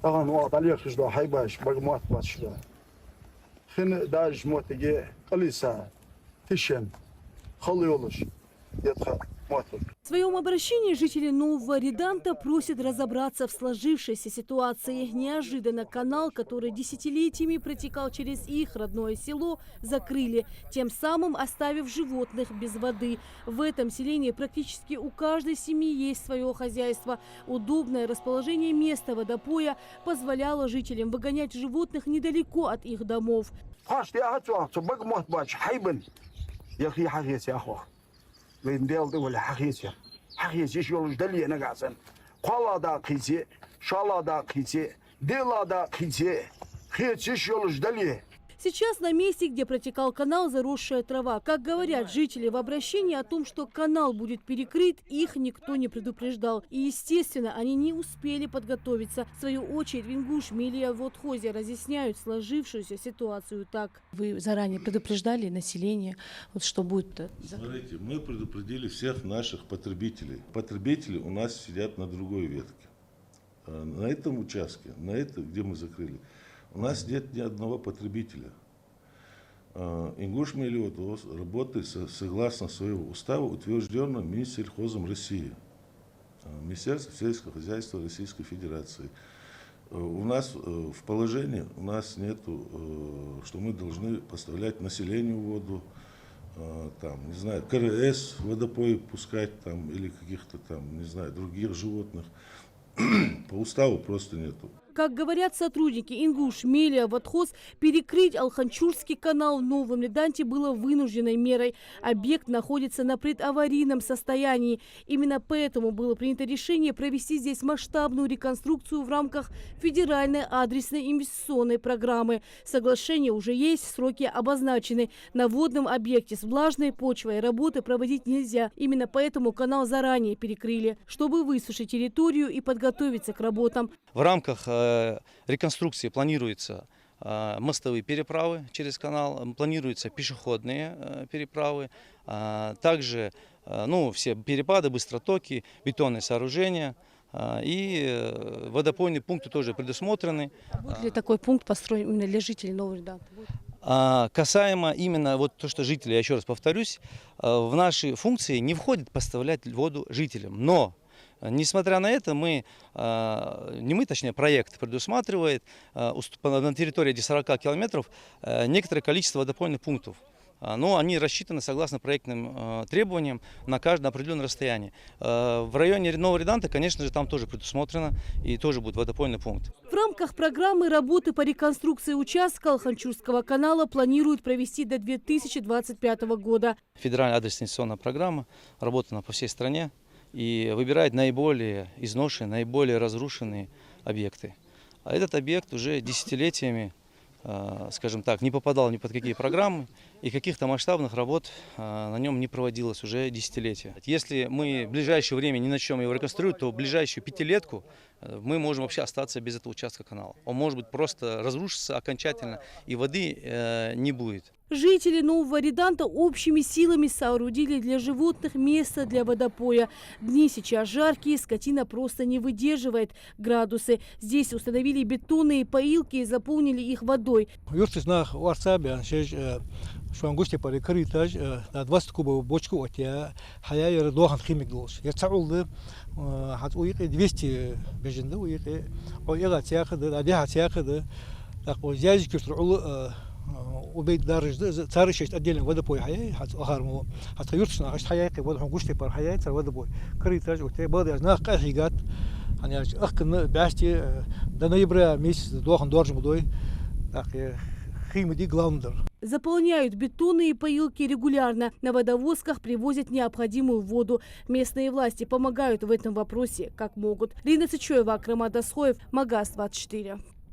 Аған o adalıyor kızda haybaş bagmat başla. Хин даж мотиге алиса тишен халиолуш ятха мотор. В своем обращении жители Нового Реданта просят разобраться в сложившейся ситуации. Неожиданно канал, который десятилетиями протекал через их родное село, закрыли, тем самым оставив животных без воды. В этом селении практически у каждой семьи есть свое хозяйство. Удобное расположение места водопоя позволяло жителям выгонять животных недалеко от их домов. Вендел ده ولا حقيقة حقيقة يشيلوا جدلي أنا قاسن قلا دا قيسي شالا دا قيسي دلا دا قيسي خير يشيلوا جدلي. Сейчас на месте, где протекал канал, заросшая трава. Как говорят жители в обращении о том, что канал будет перекрыт, их никто не предупреждал. И, естественно, они не успели подготовиться. В свою очередь, в Ингуш-Мелия Водхозе разъясняют сложившуюся ситуацию так. Вы заранее предупреждали население, вот что будет? Смотрите, мы предупредили всех наших потребителей. Потребители у нас сидят на другой ветке. На этом участке, где мы закрыли, у нас нет ни одного потребителя. Ингуш-Мелия Водхоз работает согласно своего устава, утвержденного Минсельхозом России, Министерством сельского хозяйства Российской Федерации. У нас в положении нету, что мы должны поставлять населению воду, там, не знаю, КРС водопой пускать там, или каких-то там, не знаю, других животных. По уставу просто нету. Как говорят сотрудники Ингуш-Мелия Водхоз, перекрыть Алханчурский канал в Новом Реданте было вынужденной мерой. Объект находится на предаварийном состоянии. Именно поэтому было принято решение провести здесь масштабную реконструкцию в рамках федеральной адресной инвестиционной программы. Соглашение уже есть, сроки обозначены. На водном объекте с влажной почвой работы проводить нельзя. Именно поэтому канал заранее перекрыли, чтобы высушить территорию и подготовиться к работам. В рамках реконструкции планируются мостовые переправы через канал, планируются пешеходные переправы, также все перепады, быстротоки, бетонные сооружения и водопойные пункты тоже предусмотрены. Будет ли такой пункт построен именно для жителей Нового Реданта? Касаемо именно вот то, что жители, я еще раз повторюсь, в наши функции не входит поставлять воду жителям, но несмотря на это, проект предусматривает на территории 40 километров некоторое количество водопойных пунктов. Но они рассчитаны согласно проектным требованиям на каждое определенное расстояние. В районе Нового Реданта, конечно же, там тоже предусмотрено и тоже будет водопойный пункт. В рамках программы работы по реконструкции участка Алханчурского канала планируют провести до 2025 года. Федеральная адресная инвестиционная программа работана по всей стране и выбирает наиболее изношенные, наиболее разрушенные объекты. А этот объект уже десятилетиями, скажем так, не попадал ни под какие программы, и каких-то масштабных работ на нем не проводилось уже десятилетия. Если мы в ближайшее время не начнем его реконструировать, то в ближайшую пятилетку мы можем вообще остаться без этого участка канала. Он может быть просто разрушится окончательно, и воды не будет. Жители Нового Реданта общими силами соорудили для животных место для водопоя. Дни сейчас жаркие, скотина просто не выдерживает градусы. Здесь установили бетонные поилки и заполнили их водой. شوانگوشتی پاری کریتاج نادواست کوب بوچکو اتیا حیای ردوخن خیمیک دولش یتسعول حت ویق 200 بجنده ویق ویق تیاخد عدیها تیاخد تقو جایز کشتر عول وبيت دارج تاريش أديلن وده بوي حياة حت أخرمو حتى يرتشنا عشت حياة قبل هم قشتي بار حياة تر وده بوي كريتاج وتي بعض أجناق قاحيقات يعني أخكن بعشتي ده نيبرا ميس دوخن دورج مدوي تاقي خيمة دي главндер. Заполняют бетонные поилки регулярно. На водовозках привозят необходимую воду. Местные власти помогают в этом вопросе как могут. Рина Цычоева, Акрам Адасхоев, Магаз 24.